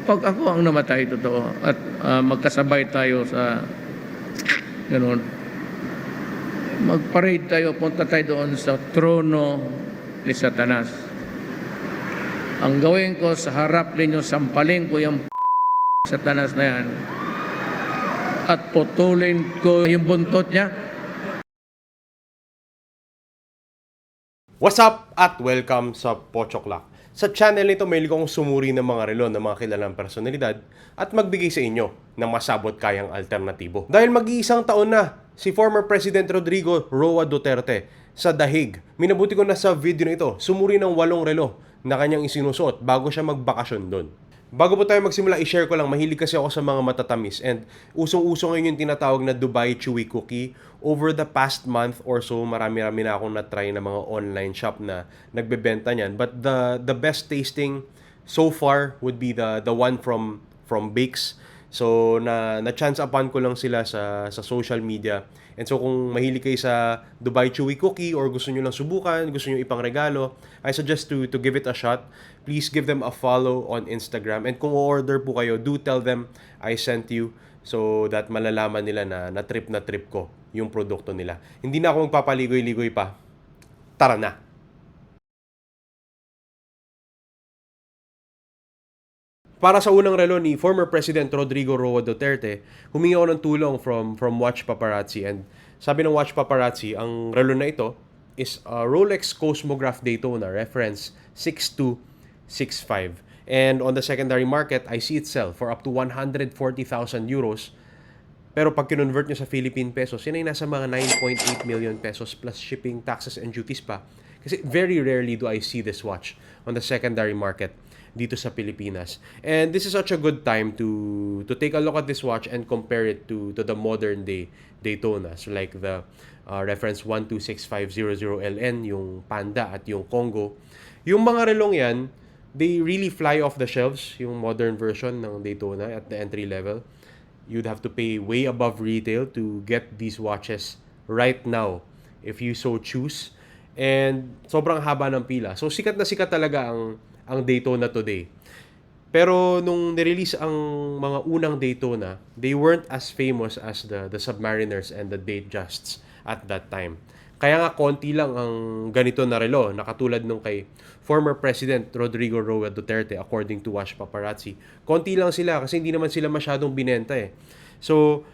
Pag ako ang namatay, totoo, at magkasabay tayo sa gano'n, mag-parade tayo, punta tayo doon sa trono ni Satanas. Ang gawin ko sa harap ninyo, sampalin ko yung Satanas na yan at putulin ko yung buntot niya. What's up at welcome sa Pochoklak. Sa channel nito may akong sumuri ng mga relo ng mga kilalang personalidad at magbigay sa inyo ng masabot kayang alternatibo. Dahil mag-iisang taon na si former President Rodrigo Roa Duterte sa dahig, minabuti ko na sa video na ito sumuri ng 8 relo na kanyang isinusuot bago siya magbakasyon doon. Bago po tayo magsimula, i-share ko lang, mahilig kasi ako sa mga matatamis and usong-uso ngayon yung tinatawag na Dubai Chewy Cookie. Over the past month or so, marami-rami na akong na-try na mga online shop na nagbebenta niyan. But the best tasting so far would be the one from Bakes. So na-chance upon ko lang sila sa social media. And so kung mahilig kayo sa Dubai Chewy Cookie or gusto nyo lang subukan, gusto nyo ipang regalo, I suggest to give it a shot. Please give them a follow on Instagram. And kung order po kayo, do tell them I sent you so that malalaman nila na trip ko yung produkto nila. Hindi na ako magpapaligoy-ligoy pa. Tara na! Para sa unang relo ni former President Rodrigo Roa Duterte, humingi ako ng tulong from Watch Paparazzi. And sabi ng Watch Paparazzi, ang relo na ito is a Rolex Cosmograph Daytona reference 6265. And on the secondary market, I see it sell for up to 140,000 euros. Pero pag kinonvert nyo sa Philippine pesos, yun ay nasa mga 9.8 million pesos plus shipping, taxes, and duties pa. Kasi very rarely do I see this watch on the secondary market dito sa Pilipinas. And this is such a good time to take a look at this watch and compare it to the modern day Daytona. So like the reference 126500LN, yung Panda at yung Congo. Yung mga relong yan, they really fly off the shelves, yung modern version ng Daytona at the entry level. You'd have to pay way above retail to get these watches right now if you so choose. And sobrang haba ng pila. So sikat na sikat talaga ang Daytona today. Pero nung nirelease ang mga unang Daytona, they weren't as famous as the Submariners and the Datejusts at that time. Kaya nga konti lang ang ganito na relo na katulad nung kay former President Rodrigo Roa Duterte according to Watch Paparazzi. Konti lang sila kasi hindi naman sila masyadong binenta eh. So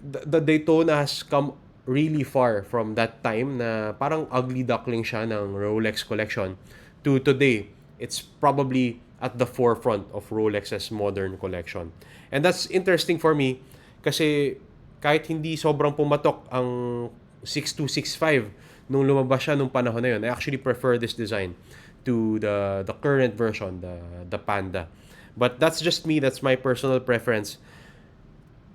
the Daytona has come really far from that time na parang ugly duckling siya ng Rolex collection to today. It's probably at the forefront of Rolex's modern collection. And that's interesting for me kasi kahit hindi sobrang pumatok ang 6265 nung lumabas siya nung panahon na yun, I actually prefer this design to the current version, the Panda. But that's just me, that's my personal preference.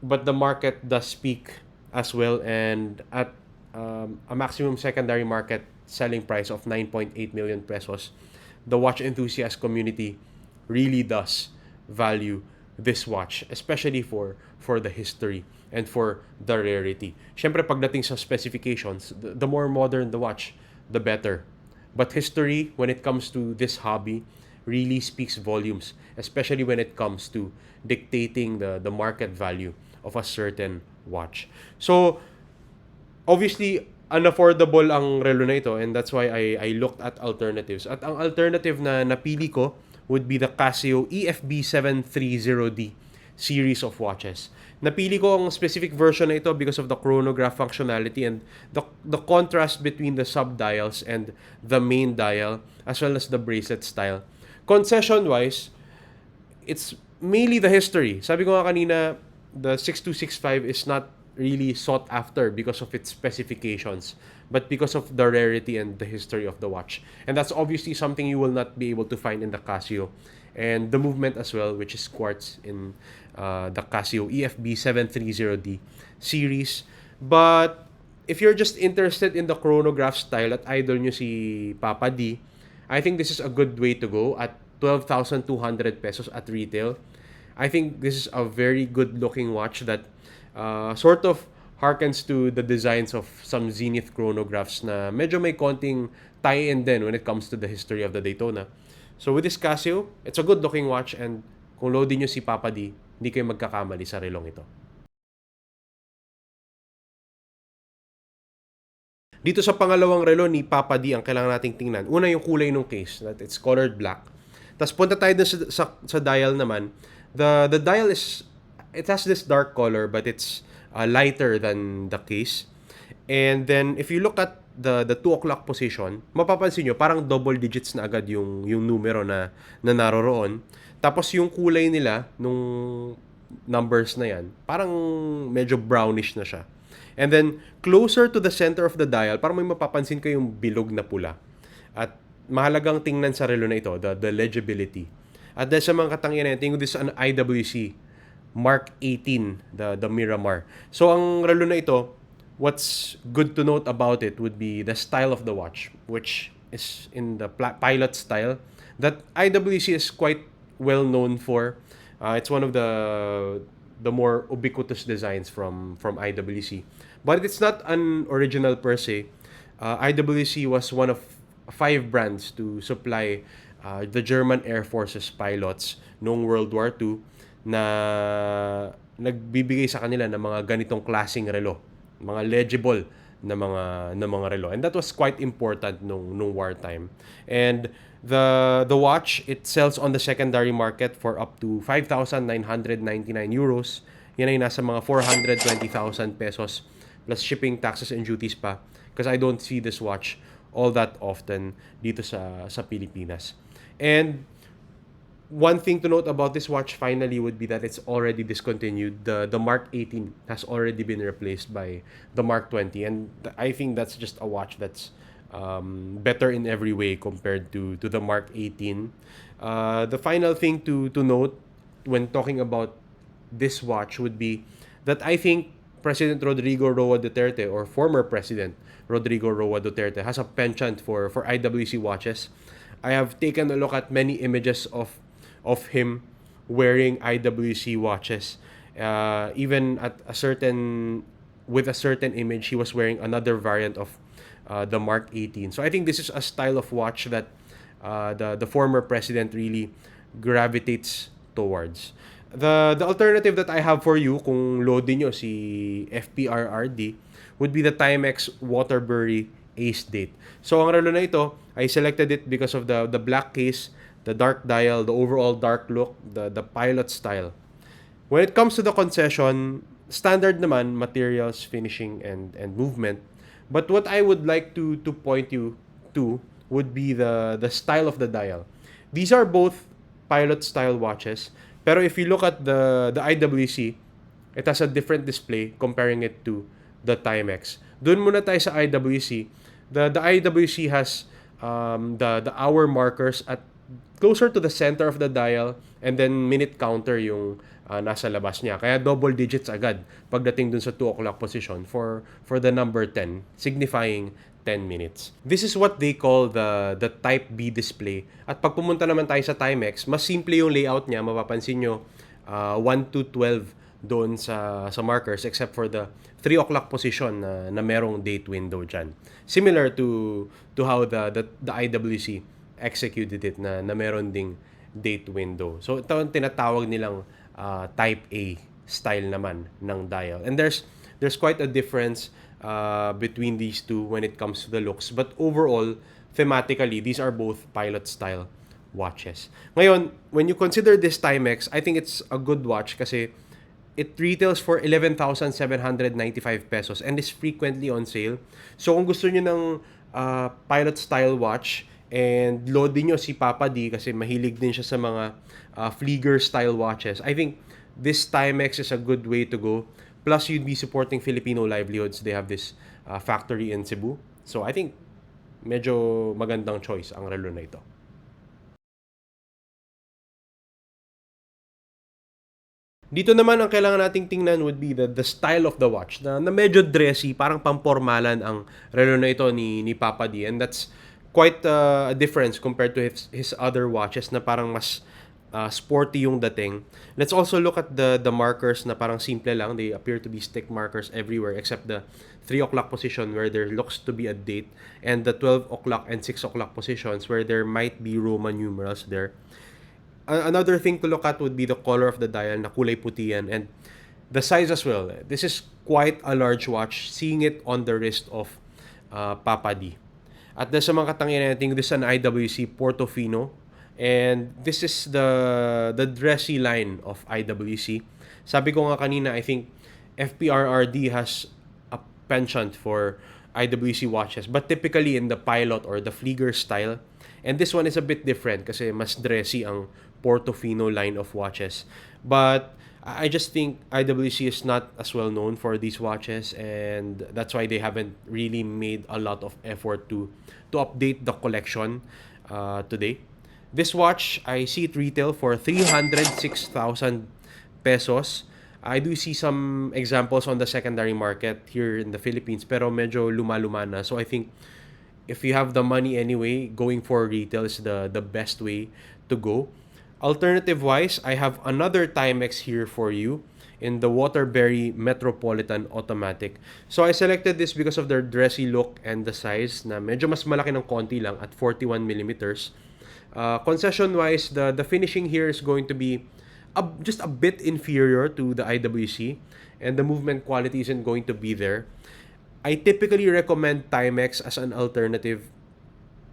But the market does speak as well, and at a maximum secondary market selling price of 9.8 million pesos, the watch enthusiast community really does value this watch, especially for the history and for the rarity. Syempre pagdating sa specifications, the more modern the watch, the better. But history, when it comes to this hobby, really speaks volumes, especially when it comes to dictating the market value of a certain watch. So, obviously, unaffordable ang relo na ito, and that's why I looked at alternatives. At ang alternative na napili ko would be the Casio EFB 730D series of watches. Napili ko ang specific version na ito because of the chronograph functionality and the contrast between the sub-dials and the main dial as well as the bracelet style. Concession-wise, it's mainly the history. Sabi ko nga kanina, the 6265 is not really sought after because of its specifications, but because of the rarity and the history of the watch. And that's obviously something you will not be able to find in the Casio. And the movement as well, which is quartz in the Casio EFB 730D series. But if you're just interested in the chronograph style at idol nyo si Papa D, I think this is a good way to go at 12,200 pesos at retail. I think this is a very good looking watch that sort of harkens to the designs of some Zenith chronographs na medyo may konting tie-in din when it comes to the history of the Daytona. So with this Casio, it's a good looking watch and kung loadin nyo si Papa D, hindi kayo magkakamali sa relong ito. Dito sa pangalawang relo ni Papa D, ang kailangan nating tingnan. Una yung kulay ng case, that it's colored black. Tapos punta tayo dun sa dial naman. The dial it has this dark color but it's lighter than the case. And then if you look at the 2 o'clock position, mapapansin nyo parang double digits na agad yung numero na naroroon. Tapos yung kulay nila nung numbers na yan, parang medyo brownish na siya. And then, closer to the center of the dial, parang may mapapansin kayong bilog na pula. At mahalagang tingnan sa relo na ito, the legibility. At dahil sa mga katangian natin, this is an IWC Mark 18, the Miramar. So, ang relo na ito, what's good to note about it would be the style of the watch, which is in the pilot style that IWC is quite well known for. It's one of the more ubiquitous designs from IWC. But it's not an original per se. IWC was one of 5 brands to supply the German Air Force's pilots noong World War II na nagbibigay sa kanila ng mga ganitong klaseng relo, mga legible na mga relo. And that was quite important nung wartime. And the watch, it sells on the secondary market for up to 5,999 euros. Yan ay nasa mga 420,000 pesos plus shipping, taxes, and duties pa. Because I don't see this watch all that often dito sa Pilipinas. And one thing to note about this watch finally would be that it's already discontinued. The Mark 18 has already been replaced by the Mark 20. And I think that's just a watch that's better in every way compared to the Mark 18. The final thing to note when talking about this watch would be that I think President Rodrigo Roa Duterte, or former President Rodrigo Roa Duterte, has a penchant for IWC watches. I have taken a look at many images of him wearing IWC watches. Even at with a certain image, he was wearing another variant of the Mark 18. So I think this is a style of watch that the former president really gravitates towards. The alternative that I have for you kung loadin nyo si FPRRD would be the Timex Waterbury Ace Date. So ang relo na ito, I selected it because of the black case, the dark dial, the overall dark look, the pilot style. When it comes to the concession, standard naman, materials, finishing, and movement. But what I would like to point you to would be the style of the dial. These are both pilot style watches. Pero if you look at the IWC, it has a different display comparing it to the Timex. Doon muna tayo sa IWC. The IWC has the hour markers at closer to the center of the dial, and then minute counter yung nasa labas niya. Kaya double digits agad pagdating dun sa 2 o'clock position for the number 10, signifying 10 minutes. This is what they call the Type B display. At pag pumunta naman tayo sa Timex, mas simple yung layout niya. Mapapansin nyo, 1 to 12 doon sa markers, except for the 3 o'clock position na merong date window dyan. Similar to how the IWC executed it na meron ding date window. So ito ang tinatawag nilang Type A style naman ng dial. And there's quite a difference between these two when it comes to the looks. But overall, thematically, these are both pilot style watches. Ngayon, when you consider this Timex, I think it's a good watch kasi it retails for 11,795 pesos and is frequently on sale. So kung gusto niyo ng pilot style watch and loadin nyo si Papa D kasi mahilig din siya sa mga Flieger style watches, I think this Timex is a good way to go. Plus, you'd be supporting Filipino livelihoods. They have this factory in Cebu. So I think medyo magandang choice ang relo na ito. Dito naman ang kailangan nating tingnan would be the style of the watch na medyo dressy, parang pampormalan ang relo na ito ni Papa D, and that's quite a difference compared to his other watches na parang mas sporty yung dating. Let's also look at the markers na parang simple lang. They appear to be stick markers everywhere except the 3 o'clock position where there looks to be a date, and the 12 o'clock and 6 o'clock positions where there might be Roman numerals there. Another thing to look at would be the color of the dial, na kulay puti yan, and the size as well. This is quite a large watch, seeing it on the wrist of Papa D. At sa mga katangian natin, this is an IWC Portofino, and this is the dressy line of IWC. Sabi ko nga kanina, I think FPRRD has a penchant for IWC watches, but typically in the Pilot or the Flieger style. And this one is a bit different kasi mas dressy ang Portofino line of watches. But I just think IWC is not as well known for these watches, and that's why they haven't really made a lot of effort to update the collection today. This watch, I see it retail for 306,000 pesos. I do see some examples on the secondary market here in the Philippines, pero medyo luma-luma na. So I think if you have the money anyway, going for retail is the best way to go. Alternative-wise, I have another Timex here for you in the Waterbury Metropolitan Automatic. So I selected this because of their dressy look and the size na medyo mas malaki ng konti lang at 41 millimeters. Concession-wise, the finishing here is going to be just a bit inferior to the IWC, and the movement quality isn't going to be there. I typically recommend Timex as an alternative,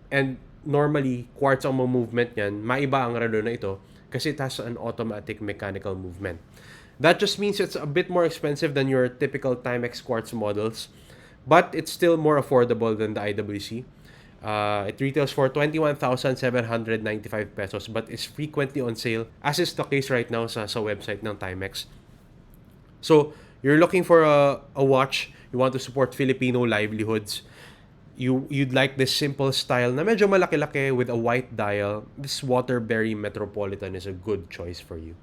and normally, quartz ang movement niyan, maiba ang relo na ito kasi it has an automatic mechanical movement. That just means it's a bit more expensive than your typical Timex quartz models, but it's still more affordable than the IWC. It retails for 21,795 pesos but is frequently on sale, as is the case right now sa website ng Timex. So, you're looking for a watch, you want to support Filipino livelihoods, you'd like this simple style na medyo malaki-laki with a white dial, this Waterbury Metropolitan is a good choice for you.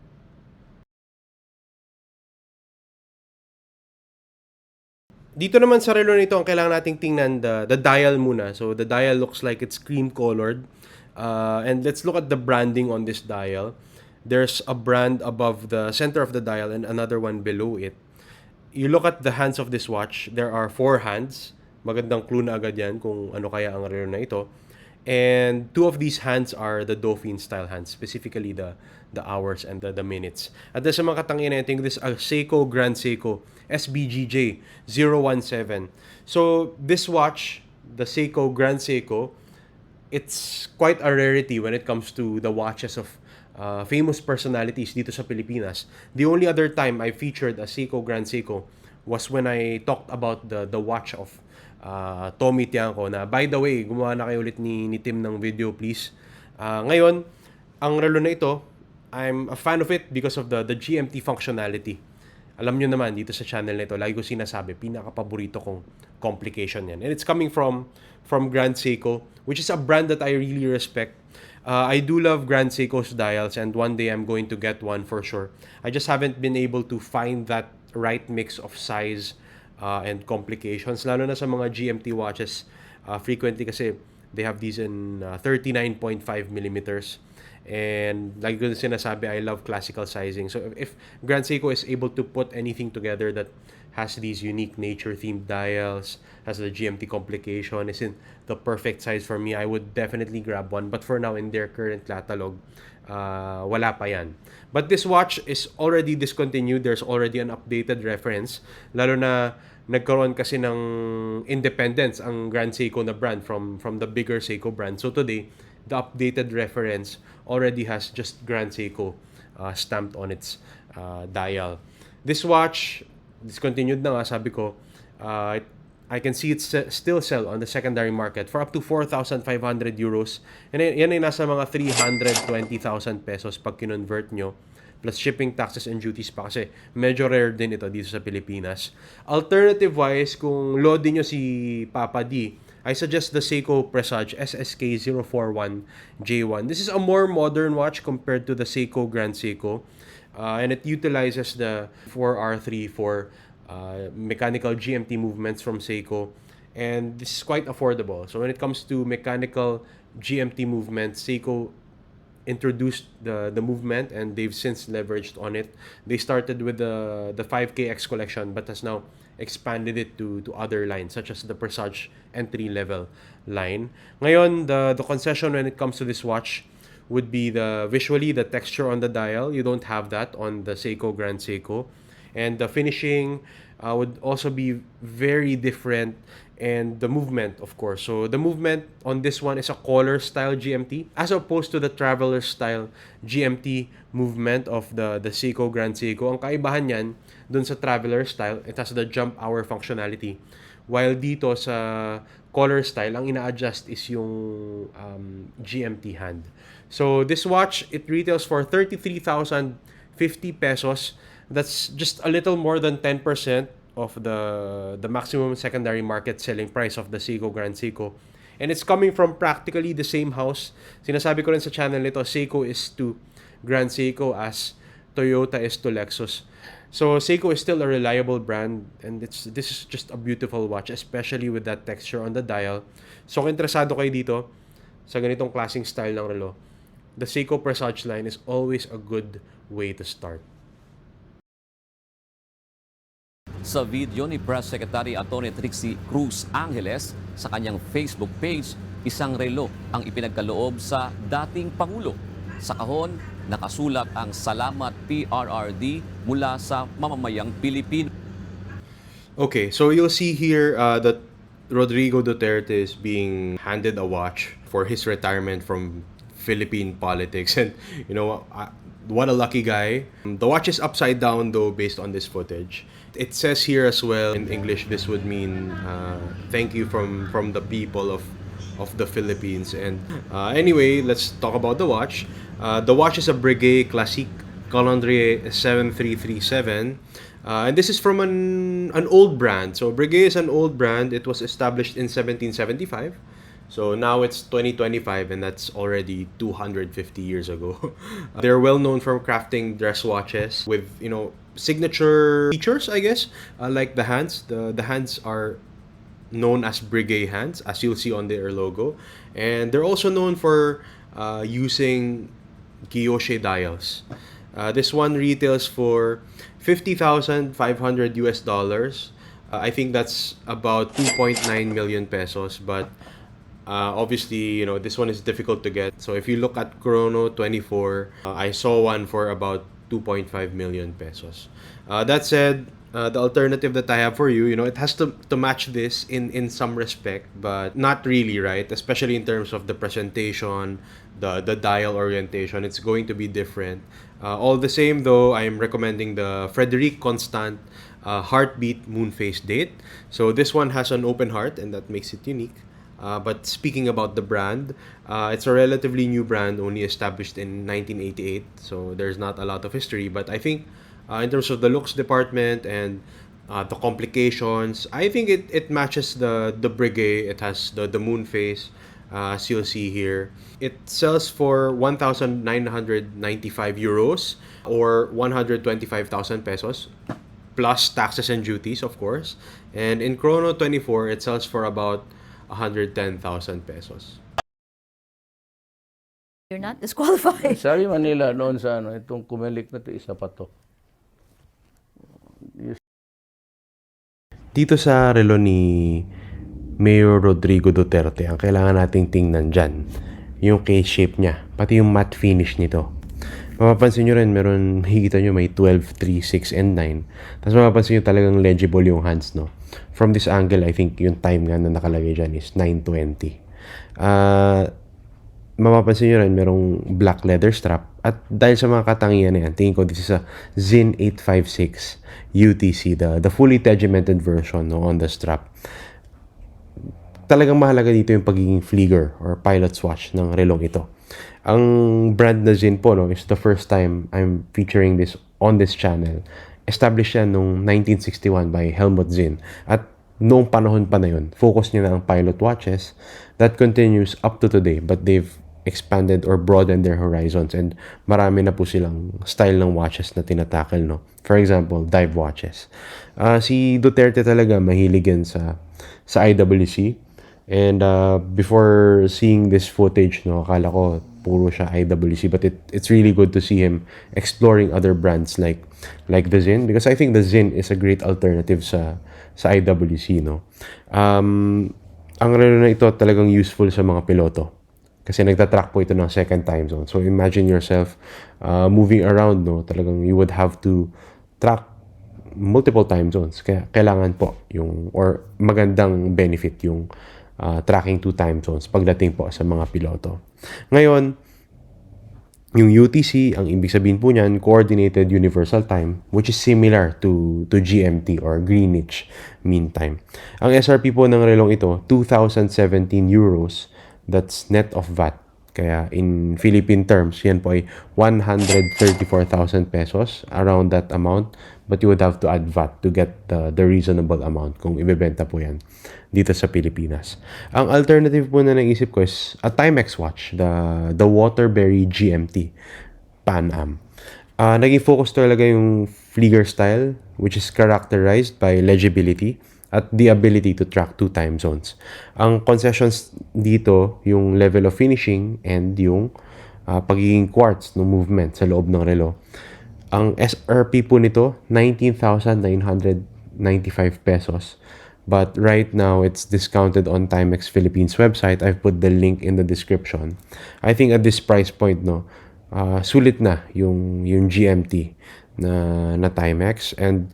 Dito naman sa relo nito, ang kailangan nating tingnan the dial muna. So the dial looks like it's cream colored. And let's look at the branding on this dial. There's a brand above the center of the dial and another one below it. You look at the hands of this watch, there are 4 hands. Magandang clue na agad yan kung ano kaya ang relo na ito. And 2 of these hands are the Dauphine style hands, specifically the hours and the minutes. At sa mga katangian natin, this is a Seiko Grand Seiko SBGJ 017. So this watch, the Seiko Grand Seiko, it's quite a rarity when it comes to the watches of famous personalities dito sa Pilipinas. The only other time I featured a Seiko Grand Seiko was when I talked about the watch of Tommy Tiangco, na by the way, gumawa na kayo ulit ni Tim ng video, please. Ngayon, ang relo na ito, I'm a fan of it because of the GMT functionality. Alam nyo naman, dito sa channel na ito, lagi ko sinasabi, pinaka-paborito kong complication yan. And it's coming from Grand Seiko, which is a brand that I really respect. I do love Grand Seiko's dials, and one day I'm going to get one for sure. I just haven't been able to find that right mix of size and complications, lalo na sa mga GMT watches. Frequently kasi they have these in 39.5 millimeters. And like ko sinasabi, I love classical sizing. So if Grand Seiko is able to put anything together that has these unique nature-themed dials, has the GMT complication, is in the perfect size for me, I would definitely grab one. But for now, in their current catalog, wala pa yan. But this watch is already discontinued. There's already an updated reference. Lalo na nagkaroon kasi ng independence ang Grand Seiko na brand from the bigger Seiko brand. So today, the updated reference already has just Grand Seiko stamped on its dial. This watch, discontinued na nga, sabi ko, I can see it still sell on the secondary market for up to 4,500 euros. And yan ay nasa mga 320,000 pesos pag kinonvert nyo, plus shipping, taxes, and duties pa, kasi medyo rare din ito dito sa Pilipinas. Alternative-wise, kung loadin nyo si Papa D, I suggest the Seiko Presage SSK 041J1. This is a more modern watch compared to the Seiko Grand Seiko. And it utilizes the 4R34 mechanical GMT movements from Seiko. And this is quite affordable. So when it comes to mechanical GMT movements, Seiko introduced the movement, and they've since leveraged on it. They started with the 5KX collection, but has now expanded it to other lines, such as the Presage entry-level line. Ngayon, the concession when it comes to this watch would be visually the texture on the dial. You don't have that on the Seiko Grand Seiko. And the finishing would also be very different, and the movement, of course. So the movement on this one is a collar style GMT as opposed to the traveler style GMT movement of the Seiko Grand Seiko. Ang kaibahan niyan dun sa traveler style, it has the jump hour functionality. While dito sa collar style, ang ina-adjust is yung GMT hand. So this watch, it retails for 33,050 pesos. That's just a little more than 10% of the maximum secondary market selling price of the Seiko Grand Seiko. And it's coming from practically the same house. Sinasabi ko rin sa channel nito, Seiko is to Grand Seiko as Toyota is to Lexus. So Seiko is still a reliable brand, and this is just a beautiful watch, especially with that texture on the dial. So kung interesado kayo dito sa ganitong klaseng style ng relo, the Seiko Presage line is always a good way to start. Sa video ni Press Secretary Atty. Trixie Cruz Angeles sa kanyang Facebook page, isang relo ang ipinagkaloob sa dating Pangulo. Sa kahon, nakasulat ang Salamat PRRD mula sa mamamayang Pilipino. Okay, so you'll see here that Rodrigo Duterte is being handed a watch for his retirement from Philippine politics. And, you know, what a lucky guy. The watch is upside down, though, based on this footage. It says here as well, in English, this would mean thank you from the people of the Philippines. And anyway, let's talk about the watch. The watch is a Breguet Classique Calendrier 7337. And this is from an old brand. So Breguet is an old brand. It was established in 1775. So now it's 2025, and that's already 250 years ago. They're well known for crafting dress watches with, you know, signature features, I guess, like the hands. The hands are known as Breguet hands, as you'll see on their logo. And they're also known for using Guilloche dials. This one retails for $50,500 US. I think that's about 2.9 million pesos, but obviously, you know, this one is difficult to get. So if you look at Chrono 24, I saw one for about 2.5 million pesos. That said, the alternative that I have for you, you know, it has to match this in some respect, but not really, right? Especially in terms of the presentation, the dial orientation, it's going to be different. All the same, though, I'm recommending the Frederic Constant Heartbeat Moonface date. So this one has an open heart, and that makes it unique. But speaking about the brand, it's a relatively new brand, only established in 1988. So there's not a lot of history. But I think in terms of the looks department and the complications, I think it matches the Breguet. It has the moon face, as you'll see here. It sells for 1,995 euros or 125,000 pesos, plus taxes and duties, of course. And in Chrono 24, it sells for about 110,000 pesos. You're not disqualified. Sabi Manila noon sa ano, itong kumilik na to, isa pa to. Dito sa relo ni Mayor Rodrigo Duterte, ang kailangan nating tingnan dyan, yung case shape niya, pati yung matte finish nito. Mapapansin nyo rin, meron, makikita nyo may 12, 3, 6, and 9. Tapos mapapansin nyo talagang legible yung hands, no? From this angle, I think yung time nga na nakalagay dyan is 9:20. Mapapansin nyo rin, merong black leather strap. At dahil sa mga katangian na yan, tingin ko this is a Zin 856 UTC, the fully regimented version, no, on the strap. Talagang mahalaga dito yung pagiging Flieger or pilot's watch ng relong ito. Ang brand na Zin po, no, is the first time I'm featuring this on this channel. Established yan noong 1961 by Helmut Zinn. At noong panahon pa na yun, focus niya na ang pilot watches. That continues up to today, but they've expanded or broadened their horizons, and marami na po silang style ng watches na tinatakil, no? For example, dive watches. Si Duterte talaga mahilig yan sa IWC. And before seeing this footage, no, akala ko puro siya IWC, but it's really good to see him exploring other brands like the Zin, because I think the Zin is a great alternative sa IWC, no. Ang relo na ito talagang useful sa mga piloto. Kasi nagtatrack po ito ng second time zone. So imagine yourself moving around, no? Talagang you would have to track multiple time zones. Kaya kailangan po yung, or magandang benefit yung tracking 2 time zones pagdating po sa mga piloto. Ngayon, yung UTC, ang ibig sabihin po niyan, Coordinated Universal Time, which is similar to GMT or Greenwich Mean Time. Ang SRP po ng relong ito, 2,017 euros. That's net of VAT. Kaya in Philippine terms, yan po ay 134,000 pesos, around that amount. But you would have to add VAT to get the reasonable amount kung ibebenta po yan dito sa Pilipinas. Ang alternative po na naisip ko is a Timex watch, the Waterbury GMT Pan Am. Naging focus talaga yung Flieger style, which is characterized by legibility at the ability to track 2 time zones. Ang concessions dito, yung level of finishing and yung pagiging quartz ng movement sa loob ng relo. Ang SRP po nito, 19,995 pesos. But right now, it's discounted on Timex Philippines website. I've put the link in the description. I think at this price point, no, sulit na yung GMT na Timex. And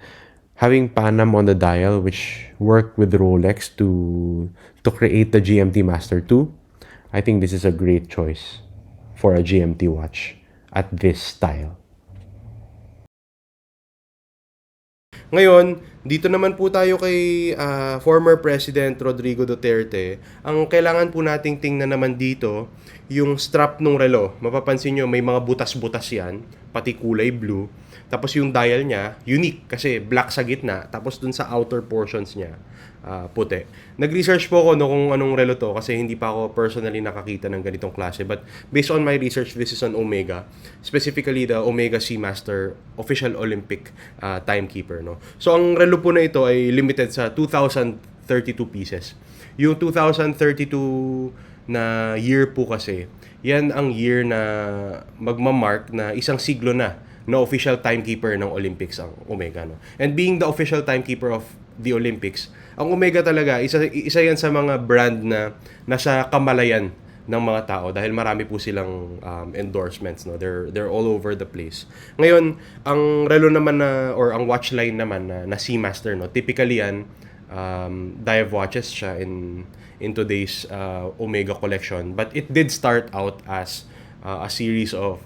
having Panam on the dial, which worked with Rolex to create the GMT Master 2, I think this is a great choice for a GMT watch at this style. Ngayon, dito naman po tayo kay former President Rodrigo Duterte. Ang kailangan po nating tingnan naman dito, yung strap ng relo. Mapapansin nyo, may mga butas-butas yan, pati kulay blue. Tapos yung dial niya, unique kasi black sa gitna. Tapos dun sa outer portions niya, puti. Nag-research po ako no kung anong relo to kasi hindi pa ako personally nakakita ng ganitong klase. But based on my research, this is an Omega. Specifically, the Omega Seamaster Official Olympic Timekeeper. No? So ang relo po na ito ay limited sa 2,032 pieces. Yung 2032 na year po kasi, yan ang year na magmamark na isang siglo na official timekeeper ng Olympics ang Omega. No? And being the official timekeeper of the Olympics, ang Omega talaga, isa yan sa mga brand na nasa kamalayan ng mga tao dahil marami po silang endorsements. No? They're all over the place. Ngayon, ang relo naman na, or ang watch line naman na Seamaster, no? Typically yan, dive watches siya in today's Omega collection. But it did start out as a series of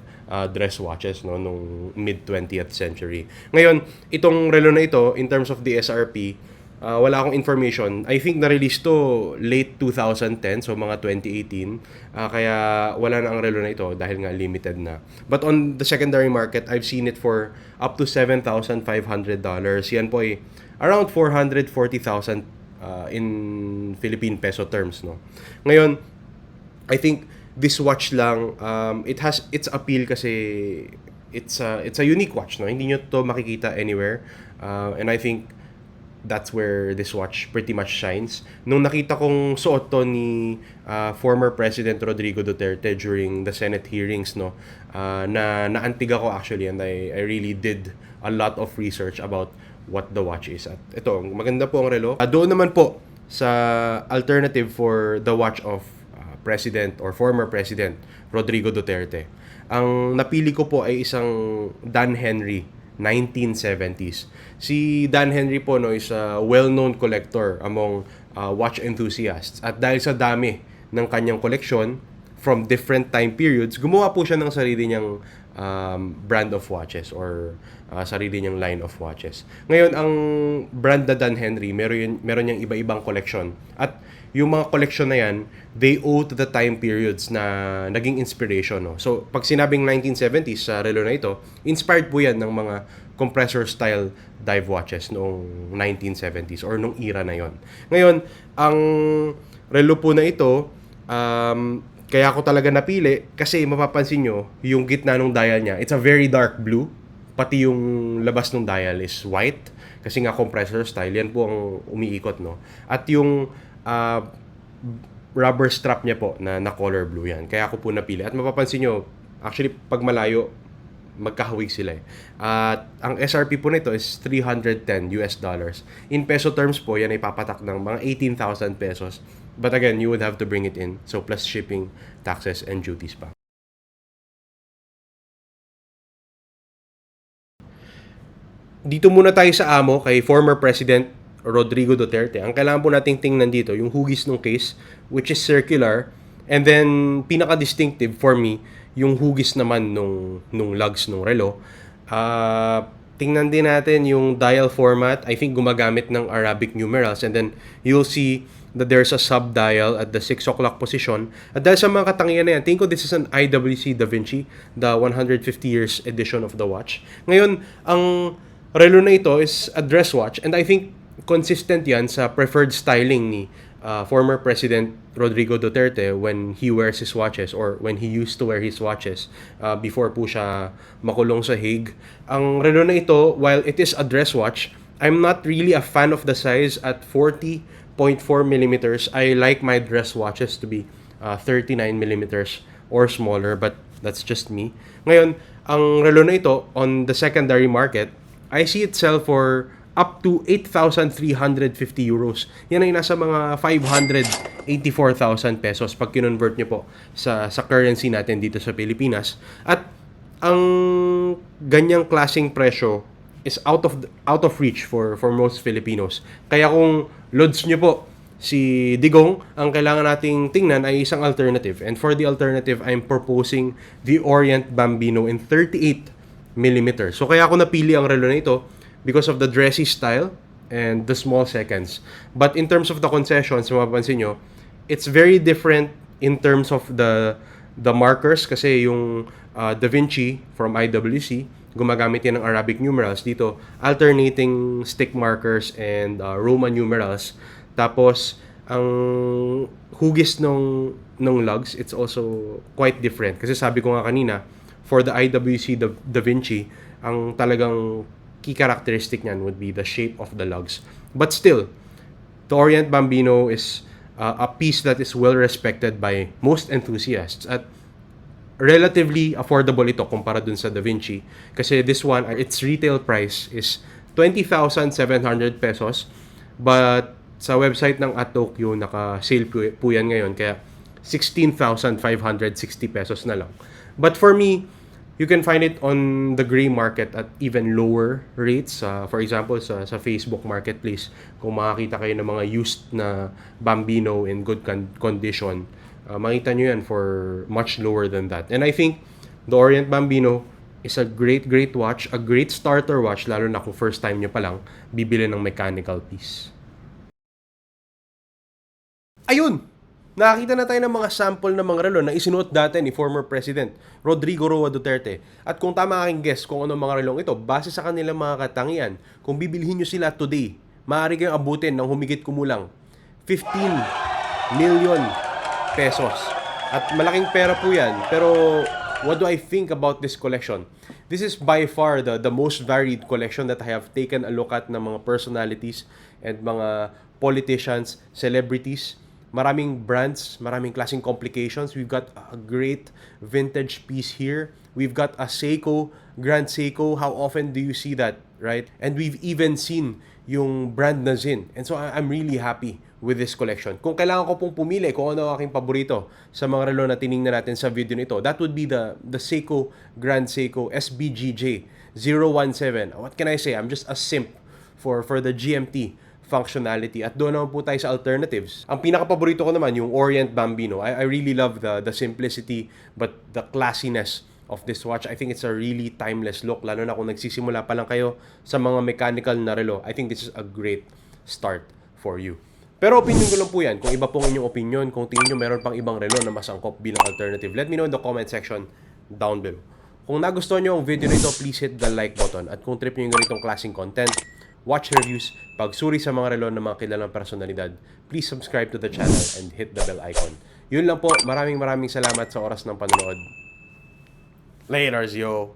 dress watches no nung mid 20th century. Ngayon, itong relo na ito in terms of the SRP, wala akong information. I think na-release to late 2010, so mga 2018. Kaya wala na ang relo na ito dahil nga limited na. But on the secondary market, I've seen it for up to $7,500. Yan po ay around 440,000 in Philippine peso terms, no. Ngayon, I think this watch lang, it has its appeal kasi it's a unique watch, no. Hindi nyo to makikita anywhere. And I think that's where this watch pretty much shines. Nung nakita kong suot to ni former President Rodrigo Duterte during the Senate hearings, no, naantig ako actually, and I really did a lot of research about what the watch is. At ito, maganda po ang relo. Doon naman po sa alternative for the watch of President or former President Rodrigo Duterte. Ang napili ko po ay isang Dan Henry 1970s. Si Dan Henry po no is a well-known collector among watch enthusiasts. At dahil sa dami ng kanyang koleksyon from different time periods, gumawa po siya ng sarili niyang brand of watches or sarili niyang line of watches. Ngayon, ang brand na Dan Henry, meron niyang iba-ibang koleksyon. At yung mga koleksyon na yan, they owe to the time periods na naging inspiration. No? So, pag sinabing 1970s sa relo na ito, inspired po yan ng mga compressor-style dive watches noong 1970s or nung era na yon. Ngayon, ang relo po na ito, kaya ako talaga napili kasi mapapansin nyo, yung gitna ng dial niya, it's a very dark blue. Pati yung labas ng dial is white kasi nga compressor style. Yan po ang umiikot, no? At yung rubber strap niya po na color blue yan. Kaya ako po napili. At mapapansin nyo, actually, pag malayo, magkahawig sila eh. At ang SRP po nito is $310. In peso terms po, yan ay papatak ng mga 18,000 pesos. But again, you would have to bring it in. So plus shipping, taxes, and duties pa. Dito muna tayo sa amo kay former President Rodrigo Duterte. Ang kailangan po nating tingnan dito, yung hugis ng case, which is circular. And then, pinaka-distinctive for me, yung hugis naman nung lugs nung relo. Tingnan din natin yung dial format. I think gumagamit ng Arabic numerals. And then, you'll see that there's a sub-dial at the 6 o'clock position. At dahil sa mga katangian na yan, tingin ko this is an IWC Da Vinci, the 150 years edition of the watch. Ngayon, ang relo na ito is a dress watch, and I think consistent yan sa preferred styling ni former President Rodrigo Duterte when he wears his watches or when he used to wear his watches before po siya makulong sa Hague. Ang relo na ito, while it is a dress watch, I'm not really a fan of the size at 40.4 millimeters. I like my dress watches to be 39 millimeters or smaller, but that's just me. Ngayon, ang relo na ito on the secondary market, I see it sell for up to 8,350 euros. Yan ay nasa mga 584,000 pesos pag kinonvert nyo po sa currency natin dito sa Pilipinas. At ang ganyang klaseng presyo is out of reach for most Filipinos. Kaya kung loads nyo po si Digong, ang kailangan nating tingnan ay isang alternative. And for the alternative, I'm proposing the Orient Bambino in 38 millimeters. So kaya ako napili ang relo na ito because of the dressy style and the small seconds. But in terms of the concessions, mapapansin nyo, it's very different in terms of the markers kasi yung Da Vinci from IWC, gumagamit yan ng Arabic numerals. Dito, alternating stick markers and Roman numerals. Tapos, ang hugis ng lugs, it's also quite different. Kasi sabi ko nga kanina, for the IWC Da Vinci, ang talagang key characteristic niyan would be the shape of the lugs. But still, the Orient Bambino is a piece that is well respected by most enthusiasts at relatively affordable ito kumpara dun sa Da Vinci. Kasi this one, its retail price is 20,700 pesos. But sa website ng At Tokyo, naka-sale po yan ngayon. Kaya 16,560 pesos na lang. But for me, you can find it on the gray market at even lower rates. For example, sa Facebook Marketplace, kung makakita kayo ng mga used na Bambino in good condition, makita nyo yan for much lower than that. And I think the Orient Bambino is a great watch, a great starter watch, lalo na kung first time nyo pa lang bibili ng mechanical piece. Ayun! Nakakita na tayo ng mga sample ng mga relo na isinuot dati ni former President Rodrigo Roa Duterte. At kung tama aking guess kung ano mga relong ito, base sa kanilang mga katangian, kung bibilhin nyo sila today, maaari kayong abutin ng humigit kumulang 15 million pesos. At malaking pera po yan. Pero what do I think about this collection? This is by far the most varied collection that I have taken a look at ng mga personalities and mga politicians, celebrities. Maraming brands, maraming klaseng complications. We've got a great vintage piece here. We've got a Seiko, Grand Seiko. How often do you see that, right? And we've even seen yung brand na Zin. And so I'm really happy with this collection. Kung kailangan ko pong pumili kung ano ang aking paborito sa mga relo na tiningnan natin sa video nito, that would be the Seiko, Grand Seiko SBGJ 017. What can I say? I'm just a simp for the GMT functionality. At doon naman po tayo sa alternatives. Ang pinaka-paborito ko naman, yung Orient Bambino. I really love the simplicity but the classiness of this watch. I think it's a really timeless look, lalo na kung nagsisimula pa lang kayo sa mga mechanical na relo. I think this is a great start for you. Pero opinion ko lang po yan. Kung iba pong inyong opinion, kung tingin nyo meron pang ibang relo na mas angkop bilang alternative, let me know in the comment section down below. Kung nagustuhan nyo ang video na ito, please hit the like button. At kung trip nyo yung ganitong klaseng content, watch reviews, pagsuri sa mga relo ng mga kilalang personalidad, please subscribe to the channel and hit the bell icon. Yun lang po. Maraming salamat sa oras ng panonood. Laters, yo!